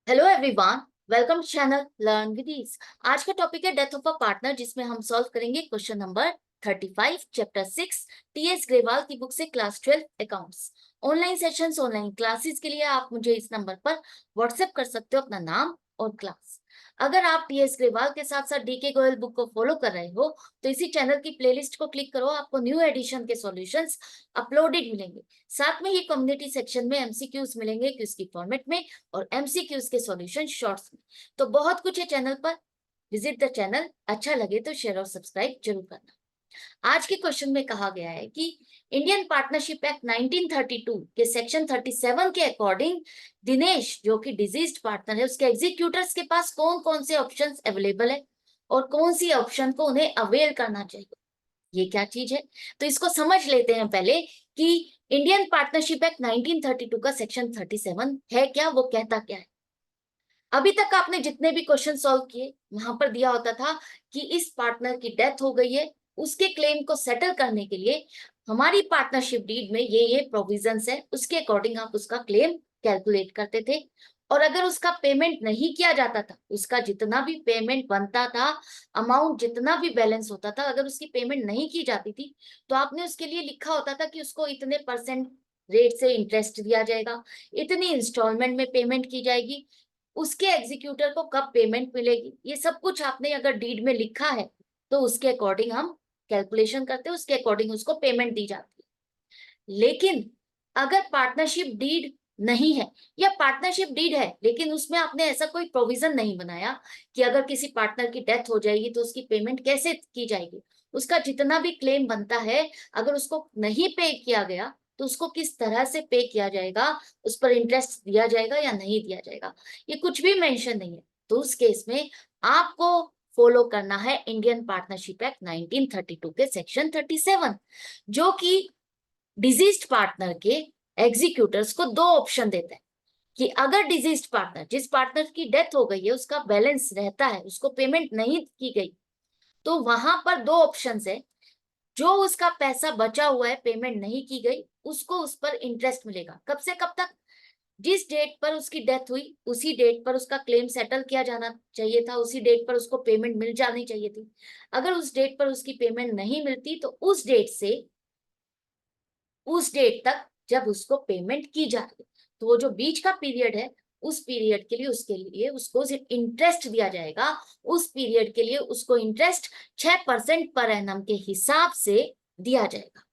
Hello everyone, welcome to channel learn with ease. आज का topic है डेथ ऑफ अ पार्टनर, जिसमें हम सॉल्व करेंगे question number 35 chapter 6 TS Grewal की बुक से class 12 accounts. Online sessions, online classes के लिए आप मुझे इस नंबर पर व्हाट्सएप कर सकते हो अपना नाम और क्लास। अगर आप टीएस ग्रेवाल के साथ साथ डीके गोयल बुक को फॉलो कर रहे हो तो इसी चैनल की प्लेलिस्ट को क्लिक करो, आपको न्यू एडिशन के सॉल्यूशंस अपलोडेड मिलेंगे। साथ में ही कम्युनिटी सेक्शन में एमसीक्यूज मिलेंगे क्विज की फॉर्मेट में और एमसीक्यूज के सॉल्यूशन शॉर्ट्स में। तो बहुत कुछ है चैनल पर, विजिट द चैनल। अच्छा लगे तो शेयर और सब्सक्राइब जरूर करना। आज के क्वेश्चन में कहा गया है कि इंडियन पार्टनरशिप एक्ट 1932 के सेक्शन 37 के अकॉर्डिंग दिनेश, जो कि डिजीज्ड पार्टनर है, उसके एग्जीक्यूटर्स के पास कौन कौन से ऑप्शंस अवेलेबल है और कौन सी ऑप्शन को उन्हें अवेल करना चाहिए। ये क्या चीज है, तो इसको समझ लेते हैं पहले कि इंडियन पार्टनरशिप एक्ट 1932 का सेक्शन 37 है क्या, वो कहता क्या है। अभी तक आपने जितने भी क्वेश्चन सॉल्व किए वहां पर दिया होता था कि इस पार्टनर की डेथ हो गई है, उसके क्लेम को सेटल करने के लिए हमारी पार्टनरशिप डीड में ये प्रोविजंस है, उसके अकॉर्डिंग आप उसका क्लेम कैलकुलेट करते थे। और अगर उसका पेमेंट नहीं किया जाता था, उसका जितना भी पेमेंट बनता था, अमाउंट जितना भी बैलेंस होता था, अगर उसकी पेमेंट नहीं की जाती थी तो आपने उसके लिए लिखा होता था कि उसको इतने परसेंट रेट से इंटरेस्ट दिया जाएगा, इतनी इंस्टॉलमेंट में पेमेंट की जाएगी, उसके एग्जीक्यूटर को कब पेमेंट मिलेगी, ये सब कुछ आपने अगर डीड में लिखा है तो उसके अकॉर्डिंग हम कैलकुलेशन करते हैं, उसके अकॉर्डिंग उसको पेमेंट दी जाती है। लेकिन अगर पार्टनरशिप डीड नहीं है या पार्टनरशिप डीड है लेकिन उसमें आपने ऐसा कोई प्रोविजन नहीं बनाया कि अगर किसी पार्टनर की डेथ हो जाएगी तो उसकी पेमेंट कैसे की जाएगी, उसका जितना भी क्लेम बनता है अगर उसको नहीं पे किया गया तो उसको किस तरह से पे किया जाएगा, उस पर इंटरेस्ट दिया जाएगा या नहीं दिया जाएगा, ये कुछ भी मेंशन नहीं है। तो उस केस में आपको फॉलो करना है इंडियन पार्टनरशिप एक्ट 1932 के सेक्शन 37, जो कि डिजीज्ड पार्टनर के एग्जीक्यूटर्स को दो ऑप्शन देता है कि अगर डिजीज्ड पार्टनर, जिस पार्टनर की डेथ हो गई है, उसका बैलेंस रहता है, उसको पेमेंट नहीं की गई, तो वहां पर दो ऑप्शंस है। जो उसका पैसा बचा हुआ है, पेमेंट नहीं की गई, उसको उस पर इंटरेस्ट मिलेगा। कब से कब तक? जिस डेट पर उसकी डेथ हुई उसी डेट पर उसका क्लेम सेटल किया जाना चाहिए था, उसी डेट पर उसको पेमेंट मिल जानी चाहिए थी। अगर उस डेट पर उसकी पेमेंट नहीं मिलती तो उस डेट से उस डेट तक जब उसको पेमेंट की जा रही है, तो वो जो बीच का पीरियड है, उस पीरियड के लिए उसको इंटरेस्ट दिया जाएगा। उस पीरियड के लिए उसको इंटरेस्ट 6% पर एनम के हिसाब से दिया जाएगा।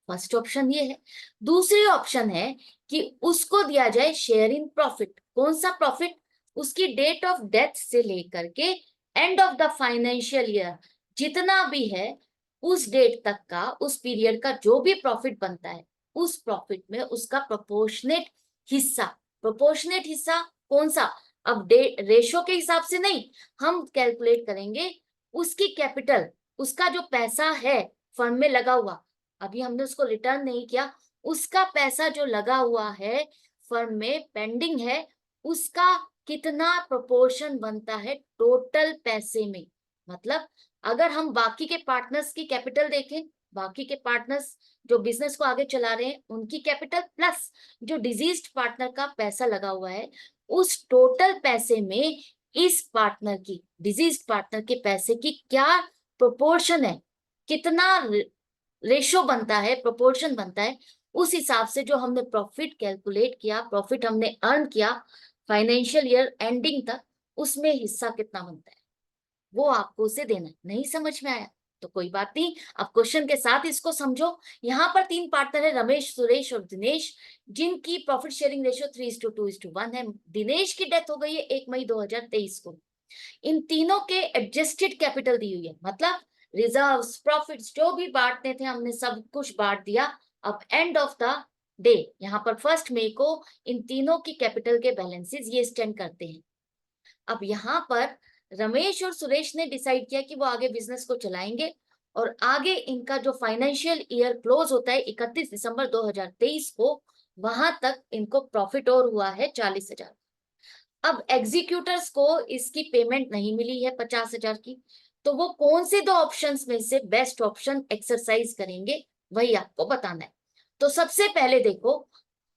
फर्स्ट ऑप्शन ये है। दूसरी ऑप्शन है कि उसको दिया जाए शेयर इन प्रॉफिट। कौन सा प्रॉफिट? उसकी डेट ऑफ डेथ से लेकर के end of the financial year जितना भी है, उस डेट तक का, उस पीरियड का जो भी प्रॉफिट बनता है, उस प्रॉफिट में उसका प्रोपोर्शनेट हिस्सा। प्रोपोर्शनेट हिस्सा कौन सा? अब डेट रेशो के हिसाब से नहीं, हम कैलकुलेट करेंगे उसकी कैपिटल, उसका जो पैसा है फर्म में लगा हुआ, अभी हमने उसको रिटर्न नहीं किया, उसका पैसा जो लगा हुआ है फर्म में पेंडिंग है, उसका कितना प्रोपोर्शन बनता है टोटल पैसे में। मतलब अगर हम बाकी के पार्टनर्स की कैपिटल देखें, बाकी के पार्टनर्स जो बिजनेस को आगे चला रहे हैं उनकी कैपिटल प्लस जो डिजीज्ड पार्टनर का पैसा लगा हुआ है, उस टोटल पैसे में इस पार्टनर की, डिजीज्ड पार्टनर के पैसे की क्या प्रोपोर्शन है, कितना रेशो बनता है, प्रोपोर्शन बनता है, उस हिसाब से जो हमने प्रॉफिट कैलकुलेट किया, प्रॉफिट हमने अर्न किया फाइनेंशियल ईयर एंडिंग तक, उसमें हिस्सा कितना बनता है वो आपको उसे देना है। नहीं समझ में आया तो कोई बात नहीं, अब क्वेश्चन के साथ इसको समझो। यहाँ पर तीन पार्टनर है, रमेश, सुरेश और दिनेश, जिनकी प्रॉफिट शेयरिंग रेशियो 3:2:1 है। दिनेश की डेथ हो गई है 1 मई 2023 को। इन तीनों के एडजस्टेड कैपिटल दी हुई है, मतलब रिजर्व्स, प्रॉफिट्स जो भी बांटने थे हमने सब कुछ बांट दिया। अब एंड ऑफ द डे यहाँ पर 1 मई को इन तीनों की कैपिटल के बैलेंसेस ये स्टैंड करते हैं। अब यहाँ पर रमेश और सुरेश ने डिसाइड किया कि वो आगे बिजनेस को चलाएंगे और आगे इनका जो फाइनेंशियल ईयर क्लोज होता है 31 दिसंबर 2023 को, वहां तक इनको प्रॉफिट और हुआ है 40,000। अब एग्जीक्यूटर्स को इसकी पेमेंट नहीं मिली है 50,000 की, तो वो कौन से दो ऑप्शंस में से बेस्ट ऑप्शन एक्सरसाइज करेंगे वही आपको बताना है। तो सबसे पहले देखो,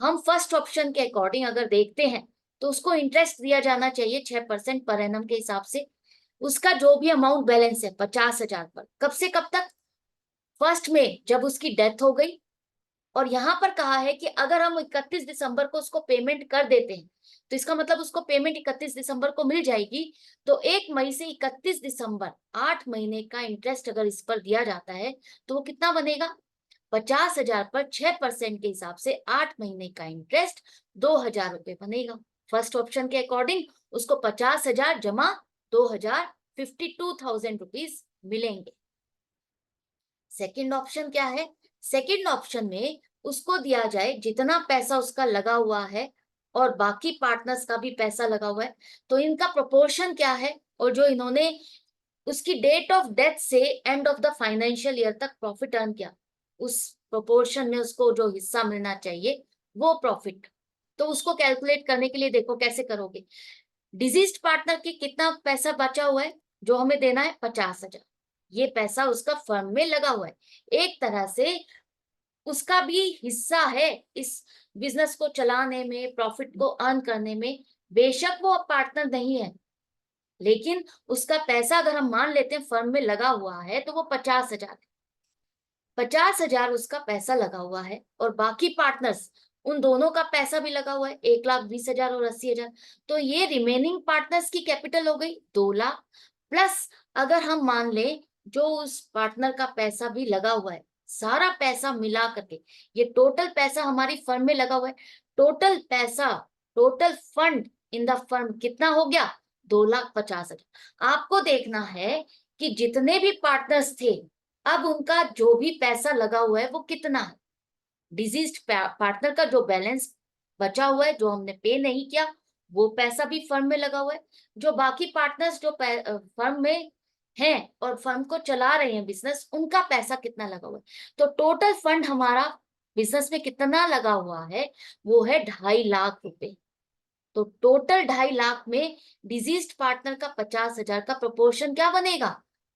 हम फर्स्ट ऑप्शन के अकॉर्डिंग अगर देखते हैं तो उसको इंटरेस्ट दिया जाना चाहिए 6% पर एनम के हिसाब से। उसका जो भी अमाउंट बैलेंस है 50,000 पर, कब से कब तक? 1 में जब उसकी डेथ हो गई। और यहां पर कहा है कि अगर हम 31 दिसंबर को उसको पेमेंट कर देते हैं तो इसका मतलब उसको पेमेंट 31 दिसंबर को मिल जाएगी। तो 1 मई से 31 दिसंबर 8 महीने का इंटरेस्ट अगर इस पर दिया जाता है तो वो कितना बनेगा? 50,000 पर 6% के हिसाब से 8 महीने का इंटरेस्ट 2,000 रुपए बनेगा। फर्स्ट ऑप्शन के अकॉर्डिंग उसको 50,000 जमा 2,000, 52,000 रुपीज मिलेंगे। सेकंड ऑप्शन क्या है? सेकंड ऑप्शन में उसको दिया जाए जितना पैसा उसका लगा हुआ है और बाकी पार्टनर्स का भी पैसा लगा हुआ है, तो इनका प्रोपोर्शन क्या है, और जो इन्होंने उसकी डेट ऑफ डेथ से end of the financial year तक प्रॉफिट अर्न किया, उस प्रोपोर्शन में उसको जो हिस्सा मिलना चाहिए वो प्रॉफिट। तो उसको कैलकुलेट करने के लिए देखो कैसे करोगे। डिजीज्ड पार्टनर की कितना पैसा बचा हुआ है जो हमें देना है? 50,000। ये पैसा उसका फर्म में लगा हुआ है, एक तरह से उसका भी हिस्सा है इस बिजनेस को चलाने में, प्रॉफिट को अर्न करने में। बेशक वो अब पार्टनर नहीं है, लेकिन उसका पैसा अगर हम मान लेते हैं फर्म में लगा हुआ है तो वो 50,000 है। 50,000 उसका पैसा लगा हुआ है और बाकी पार्टनर्स उन दोनों का पैसा भी लगा हुआ है, 1,20,000 और 80,000। तो ये रिमेनिंग पार्टनर्स की कैपिटल हो गई 2,00,000। प्लस अगर हम मान ले जो उस पार्टनर का पैसा भी लगा हुआ है, सारा पैसा मिला करके ये टोटल पैसा हमारी फर्म में लगा हुआ है। टोटल पैसा, total fund in the firm कितना हो गया? 2,50,000। आपको देखना है कि जितने भी पार्टनर्स थे अब उनका जो भी पैसा लगा हुआ है वो कितना है। डिजीज्ड पार्टनर का जो बैलेंस बचा हुआ है जो हमने पे नहीं किया वो पैसा भी फर्म में लगा हुआ है। जो बाकी पार्टनर्स जो फर्म में हैं और फर्म को चला रहे हैं बिजनेस, उनका पैसा कितना लगा हुआ है। तो टोटल फंड हमारा बिजनेस में कितना लगा हुआ है? वो है 2.5 लाख रुपए। तो टोटल 2.5 लाख में डिजीज्ड पार्टनर का 50,000 का प्रोपोर्शन क्या बनेगा?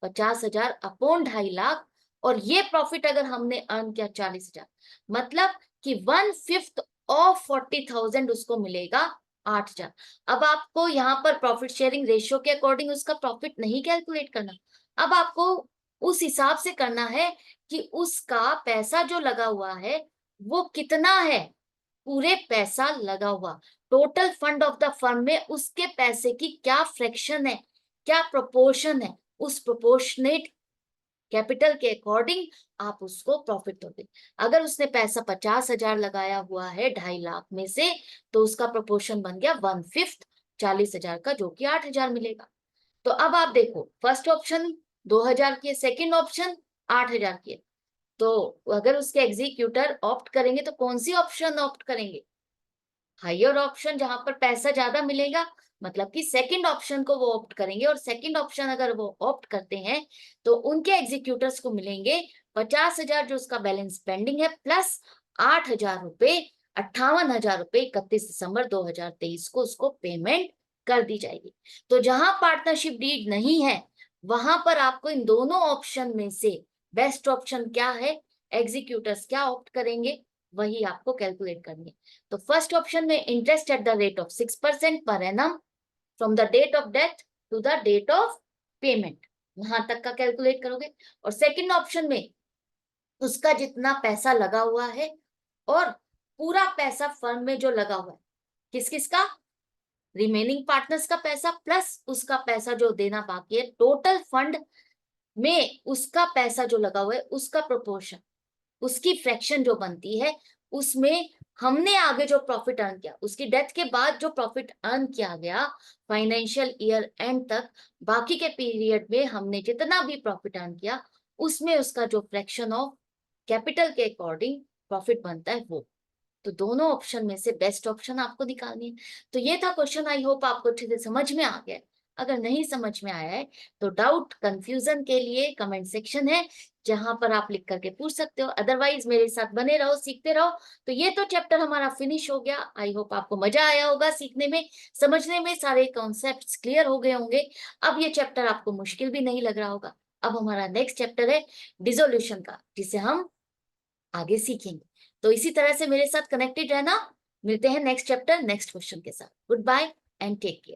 50,000 अपॉन 2.5 लाख। और ये प्रॉफिट अगर हमने अर्न किया 40,000, मतलब कि 1/5 ऑफ 40,000 उसको मिलेगा 8,000। अब आपको यहाँ पर प्रॉफिट शेयरिंग रेशियो के अकॉर्डिंग उसका प्रॉफिट नहीं कैलकुलेट करना। अब आपको उस हिसाब से करना है कि उसका पैसा जो लगा हुआ है वो कितना है, पूरे पैसा लगा हुआ, total fund of the firm में उसके पैसे की क्या फ्रैक्शन है, क्या प्रोपोर्शन है, उस प्रोपोर्शनेट कैपिटल के अकॉर्डिंग आप उसको प्रॉफिट दोगे। अगर उसने पैसा 50,000 लगाया हुआ है 2.5 लाख में से, तो उसका प्रोपोर्शन बन गया 1/5 40,000 का, जो कि 8,000 मिलेगा। तो अब आप देखो, फर्स्ट ऑप्शन 2,000 की है, सेकेंड ऑप्शन 8,000 की है। तो अगर उसके एग्जीक्यूटर ऑप्ट करेंगे तो कौन सी ऑप्शन ऑप्ट करेंगे? हायर ऑप्शन, जहां पर पैसा ज्यादा मिलेगा, मतलब कि सेकंड ऑप्शन को वो ऑप्ट करेंगे। और सेकंड ऑप्शन अगर वो ऑप्ट करते हैं तो उनके एग्जीक्यूटर्स को मिलेंगे 50,000 जो उसका बैलेंस पेंडिंग है, प्लस 8,000 रुपए, 58,000 रुपए 31 दिसंबर 2023 को उसको पेमेंट कर दी जाएगी। तो जहां पार्टनरशिप डीड नहीं है वहां पर आपको इन दोनों ऑप्शन में से बेस्ट ऑप्शन क्या है, एग्जीक्यूटर्स क्या ऑप्ट करेंगे, वही आपको कैलकुलेट करनी है। तो फर्स्ट ऑप्शन में interest at the rate of 6% पर annum from the date of death to the date of payment, वहां तक का कैलकुलेट करोगे। और सेकंड ऑप्शन में उसका जितना पैसा लगा हुआ है और पूरा पैसा फर्म में जो लगा हुआ है, किस किस का? रिमेनिंग पार्टनर्स का पैसा प्लस उसका पैसा जो देना बाकी है, टोटल फंड में उसका पैसा जो लगा हुआ है उसका प्रोपोर्शन, उसकी फ्रैक्शन जो बनती है, उसमें हमने आगे जो प्रॉफिट अर्न किया, उसकी डेथ के बाद जो प्रॉफिट अर्न किया गया फाइनेंशियल ईयर एंड तक, बाकी के पीरियड में हमने जितना भी प्रॉफिट अर्न किया उसमें उसका जो फ्रैक्शन ऑफ कैपिटल के अकॉर्डिंग प्रॉफिट बनता है वो। तो दोनों ऑप्शन में से बेस्ट ऑप्शन आपको निकालनी है। तो ये था क्वेश्चन, आई होप आपको अच्छे से समझ में आ गया है। अगर नहीं समझ में आया है तो डाउट कंफ्यूजन के लिए कमेंट सेक्शन है जहां पर आप लिख करके पूछ सकते हो। अदरवाइज मेरे साथ बने रहो, सीखते रहो। तो ये तो चैप्टर हमारा फिनिश हो गया। आई होप आपको मजा आया होगा सीखने में, समझने में, सारे कॉन्सेप्ट्स क्लियर हो गए होंगे। अब ये चैप्टर आपको मुश्किल भी नहीं लग रहा होगा। अब हमारा नेक्स्ट चैप्टर है डिसोल्यूशन का, जिसे हम आगे सीखेंगे। तो इसी तरह से मेरे साथ कनेक्टेड रहना। मिलते हैं नेक्स्ट चैप्टर नेक्स्ट क्वेश्चन के साथ। Goodbye and take care.